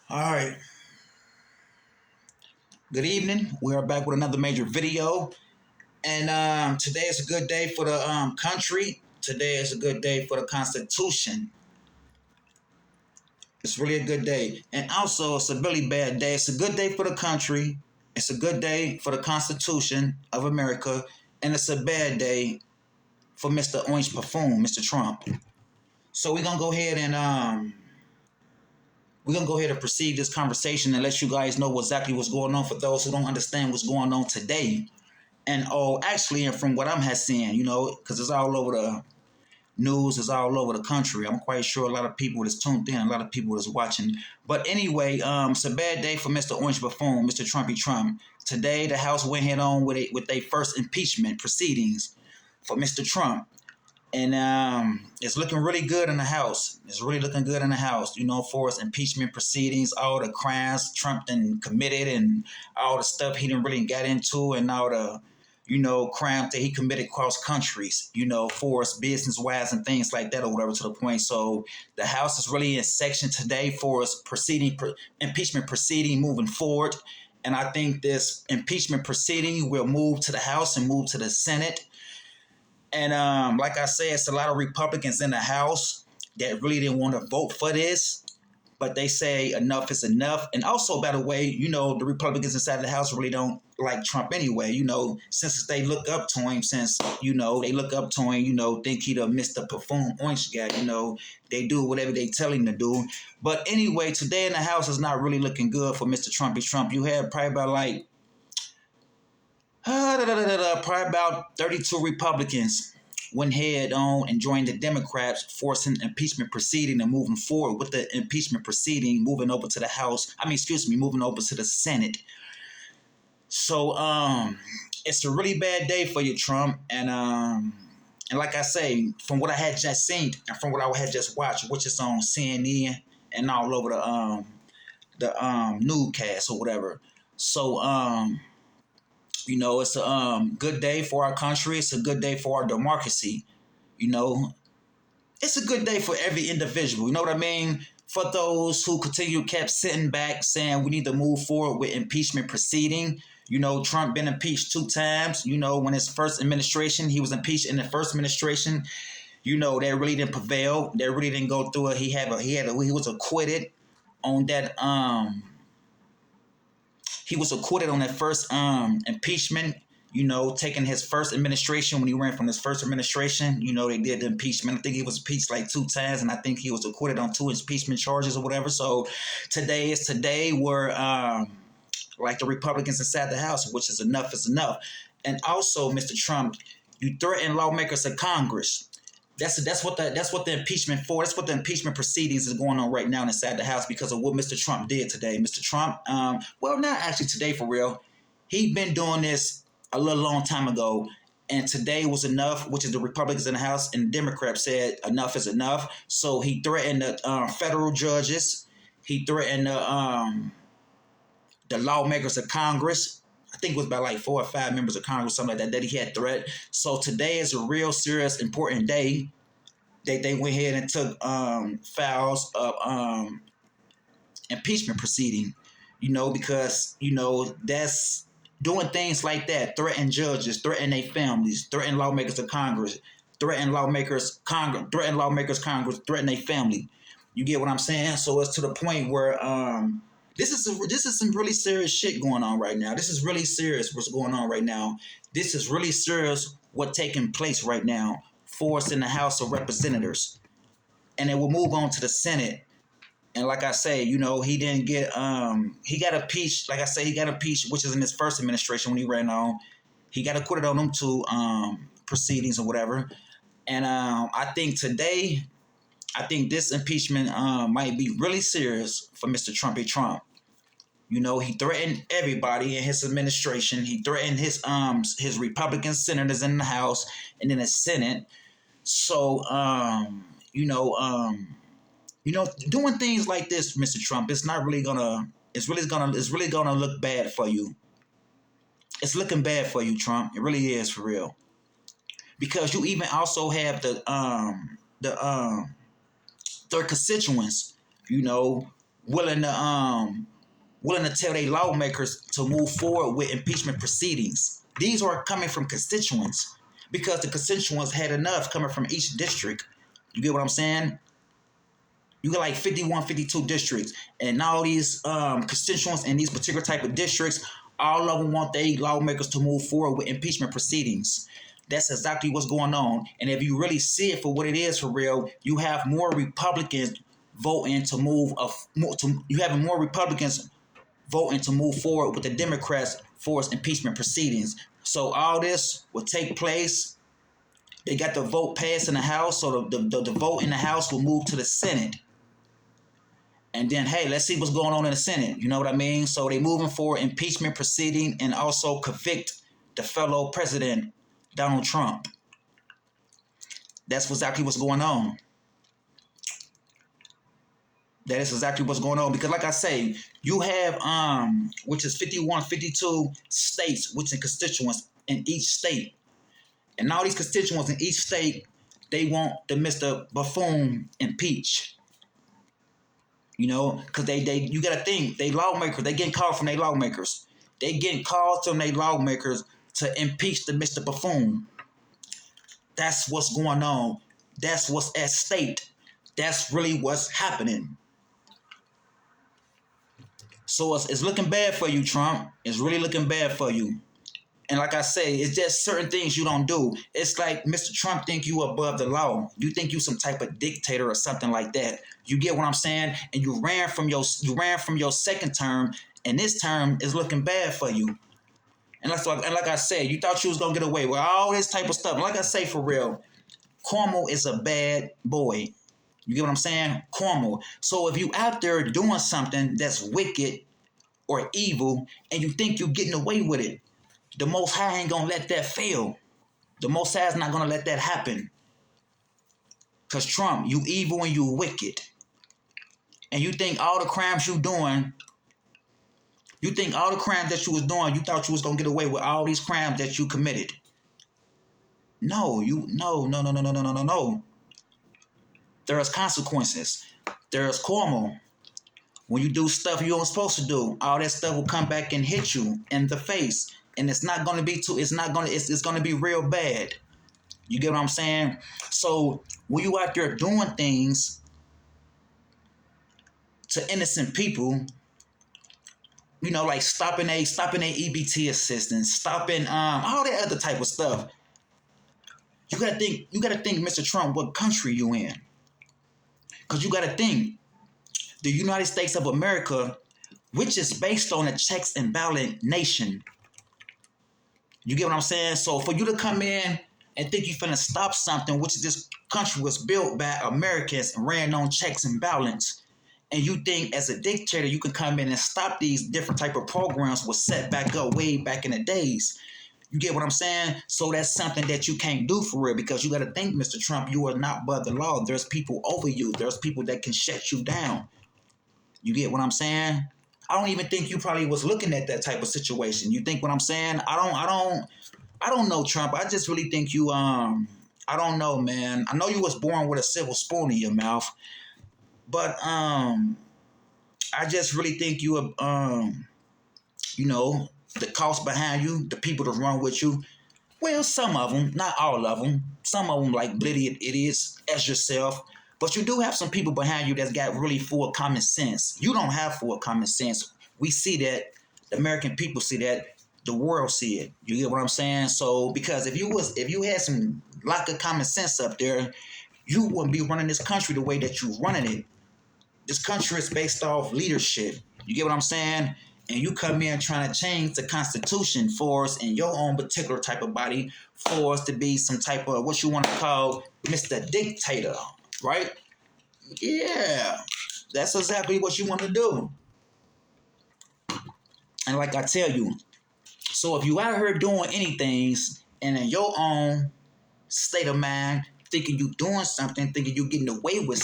All right. Good evening. We are back with another major video, and today is a good day for the country. Today is a good day for the Constitution. It's really a good day, and also it's a really bad day. It's a good day for the country. It's a good day for the Constitution of America, and it's a bad day for Mr. Orange Buffoon, Mr. Trump. So we're gonna go ahead and proceed this conversation and let you guys know exactly what's going on for those who don't understand what's going on today. And from what I'm seeing, because it's all over the news, it's all over the country. I'm quite sure a lot of people that's tuned in, a lot of people that's watching. But anyway, it's a bad day for Mr. Orange Buffoon, Mr. Trumpy Trump. Today, the House went head on with their first impeachment proceedings for Mr. Trump. And it's looking really good in the House. It's really looking good in the House, for his impeachment proceedings, all the crimes Trump done committed and all the stuff he didn't really get into and all the, crimes that he committed across countries, for his business-wise and things like that or whatever to the point. So the House is really in section today for his impeachment proceeding moving forward. And I think this impeachment proceeding will move to the House and move to the Senate. And like I said, it's a lot of Republicans in the House that really didn't want to vote for this, but they say enough is enough. And also, by the way, the Republicans inside the House really don't like Trump anyway, since they look up to him, think he'd have missed the Buffoon orange guy, they do whatever they tell him to do. But anyway, today in the House is not really looking good for Mr. Trumpy Trump. You have probably about 32 Republicans went head on and joined the Democrats, forcing impeachment proceeding and moving forward with the impeachment proceeding, moving over to the House. Moving over to the Senate. So it's a really bad day for you, Trump. And like I say, from what I had just seen and from what I had just watched, which is on CNN and all over the newscast or whatever. So it's a good day for our country. It's a good day for our democracy. It's a good day for every individual. You know what I mean? For those who kept sitting back saying we need to move forward with impeachment proceeding. Trump been impeached 2 times. When his first administration, he was impeached in the first administration. That really didn't prevail. That really didn't go through it. He was acquitted on that. He was acquitted on that first impeachment, taking his first administration when he ran from his first administration. They did the impeachment. I think he was impeached like 2 times, and I think he was acquitted on 2 impeachment charges or whatever. So today is today where, like the Republicans inside the House, which is enough is enough. And also, Mr. Trump, you threaten lawmakers of Congress. That's what the impeachment for. That's what the impeachment proceedings is going on right now inside the House because of what Mr. Trump did today. Mr. Trump, well, not actually today for real. He'd been doing this a little long time ago, and today was enough, which is the Republicans in the House and the Democrats said enough is enough. So he threatened the federal judges. He threatened the lawmakers of Congress. I think it was about like 4 or 5 members of Congress, something like that he had threat. So today is a real serious, important day. They went ahead and took files of impeachment proceeding, because, that's doing things like that, threaten judges, threaten their families, threaten lawmakers of Congress, threaten lawmakers, Congress, threaten their family. You get what I'm saying? So it's to the point where this is some really serious shit going on right now. This is really serious what's going on right now. This is really serious what's taking place right now for us in the House of Representatives. And then we'll move on to the Senate. And like I say, he didn't get he got impeached. Like I say, he got impeached, which is in his first administration when he ran on. He got acquitted on them 2 proceedings or whatever. And I think this impeachment might be really serious for Mr. Trumpy Trump. He threatened everybody in his administration. He threatened his Republican senators in the House and in the Senate. So doing things like this, Mr. Trump, it's really gonna look bad for you. It's looking bad for you, Trump. It really is for real. Because you even also have their constituents, willing to tell their lawmakers to move forward with impeachment proceedings. These are coming from constituents because the constituents had enough coming from each district. You get what I'm saying? You got like 51, 52 districts, and all these constituents in these particular type of districts, all of them want their lawmakers to move forward with impeachment proceedings. That's exactly what's going on. And if you really see it for what it is for real, you have more Republicans voting to move you having more Republicans voting to move forward with the Democrats for its impeachment proceedings. So all this will take place. They got the vote passed in the House, so the vote in the House will move to the Senate. And then, hey, let's see what's going on in the Senate. You know what I mean? So they moving for impeachment proceeding and also convict the fellow president, Donald Trump. That's exactly what's going on. That is exactly what's going on. Because like I say, you have, which is 51, 52 states, which are constituents in each state. And all these constituents in each state, they want the Mr. Buffoon impeached. You know, because you got to think, they lawmakers, they getting called from their lawmakers. They getting called from their lawmakers to impeach the Mr. Buffoon. That's what's going on. That's what's at stake. That's really what's happening. So it's looking bad for you, Trump. It's really looking bad for you. And like I say, it's just certain things you don't do. It's like Mr. Trump think you above the law. You think you some type of dictator or something like that. You get what I'm saying? And you ran from your second term, and this term is looking bad for you. And like I said, you thought you was gonna get away with all this type of stuff. And like I say, for real, Cuomo is a bad boy. You get what I'm saying? Cuomo. So if you out there doing something that's wicked or evil, and you think you're getting away with it, the Most High ain't gonna let that fail. The Most High is not gonna let that happen. Cause Trump, you evil and you wicked. And you think all the crimes you doing, you think all the crimes that you was doing, you thought you was gonna get away with all these crimes that you committed. No. There's consequences. There's Cuomo. When you do stuff you aren't supposed to do, all that stuff will come back and hit you in the face. And it's not going to be it's going to be real bad. You get what I'm saying? So when you out there doing things to innocent people, you know, like stopping a EBT assistance, stopping all that other type of stuff. You gotta think, Mr. Trump, what country you in? Because you gotta think, the United States of America, which is based on a checks and balance nation. You get what I'm saying? So for you to come in and think you're finna stop something, which is this country was built by Americans and ran on checks and balance, and you think as a dictator you can come in and stop these different type of programs was set back up way back in the days. You get what I'm saying? So that's something that you can't do for real, because you got to think, Mr. Trump, you are not above the law. There's people over you. There's people that can shut you down. You get what I'm saying? I don't even think you probably was looking at that type of situation. You think what I'm saying? I don't know, Trump. I just really think you I don't know, man. I know you was born with a silver spoon in your mouth, but I just really think you you know, the cost behind you, the people that run with you. Well, some of them, not all of them. Some of them like blitty idiots as yourself. But you do have some people behind you that's got really full common sense. You don't have full common sense. We see that. The American people see that. The world see it. You get what I'm saying? So because if you had some lack of common sense up there, you wouldn't be running this country the way that you're running it. This country is based off leadership. You get what I'm saying? And you come in trying to change the Constitution for us in your own particular type of body for us to be some type of what you want to call Mr. Dictator. Right? Yeah, that's exactly what you want to do. And like I tell you, so if you out here doing anything and in your own state of mind, thinking you doing something, thinking you getting away with